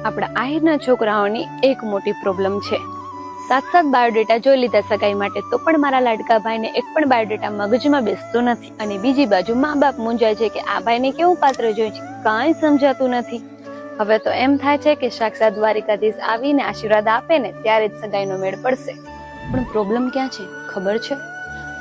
આપણા આહિરના છોકરાઓની એક મોટી પ્રોબ્લેમ છે. 7 બાયોડેટા જોઈ લીધા સગાઈ માટે, તો પણ મારા લાડકા ભાઈને એક પણ બાયોડેટા મગજમાં બેસતો નથી. અને બીજી બાજુ મા બાપ મૂંઝાય છે કે આ ભાઈને કેવું પાત્ર જોઈએ છે, કાંઈ સમજાતું નથી. હવે તો એમ થાય છે કે સાક્ષાત દ્વારિકાધીશ આવીને આશીર્વાદ આપે ને ત્યારે જ સગાઈનો મેળ પડશે. પણ પ્રોબ્લેમ ક્યાં છે ખબર છે?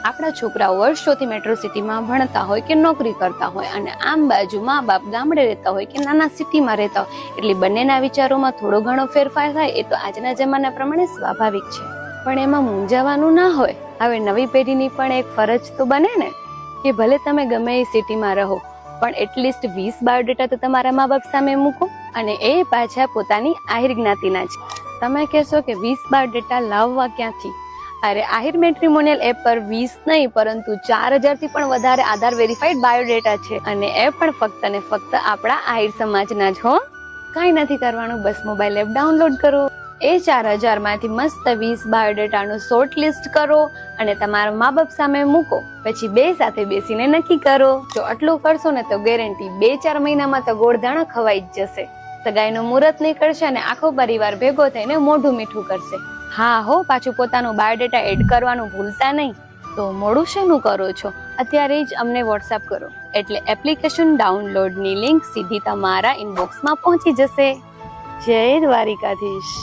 આપણા છોકરાઓ વર્ષોથી મેટ્રો સિટીમાં ભણતા હોય કે નોકરી કરતા હોય, અને આમ બાજુ મા બાપ ગામડે રહેતા હોય કે નાના સિટીમાં રહેતા હોય, એટલે બંનેના વિચારોમાં થોડો ઘણો ફેરફાર થાય એ તો આજના જમાના પ્રમાણે સ્વાભાવિક છે. પણ એમાં મૂંઝાવાનું ના હોય. હવે નવી પેઢીની પણ એક ફરજ તો બને ને કે ભલે તમે ગમે એ સિટીમાં રહો, પણ એટલીસ્ટ 20 બાયોડેટા તો તમારા મા બાપ સામે મૂકો, અને એ પાછા પોતાની આહિર જ્ઞાતિના છે. તમે કહેશો કે 20 બાયોડેટા લાવવા ક્યાંથી? અરે, આહિર મેટ્રિમોનિયલ એપ પર 20 નહીં પરંતુ 4000 થી પણ વધારે આધાર વેરીફાઈડ બાયોડેટા છે, અને એ પણ ફક્ત ને ફક્ત આપણા આહિર સમાજના જ હો. કાંઈ નથી કરવાનું, બસ મોબાઈલ એપ ડાઉનલોડ કરો, એ 4000 માંથી મસ્ત 20 બાયોડેટાનું શોર્ટ લિસ્ટ કરો અને તમારા મા બાપ સામે મૂકો. પછી બે સાથે બેસીને નક્કી કરો. જો આટલું કરશો ને તો ગેરંટી 2-4 મહિનામાં તો ગોળધાણા ખવાઈ જ જશે. સગાઈનું મુહૂર્ત નીકળશે અને આખો પરિવાર ભેગો થઈને મોઢું મીઠું કરશે. હા હો, પાછું પોતાનું બાયોડેટા એડ કરવાનું ભૂલતા નહીં. તો મોડું શેનું કરો છો? અત્યારે જ અમને વોટ્સએપ કરો, એટલે એપ્લિકેશન ડાઉનલોડની લિંક સીધી તમારા ઇનબોક્સમાં પહોંચી જશે. જય દ્વારિકાધીશ.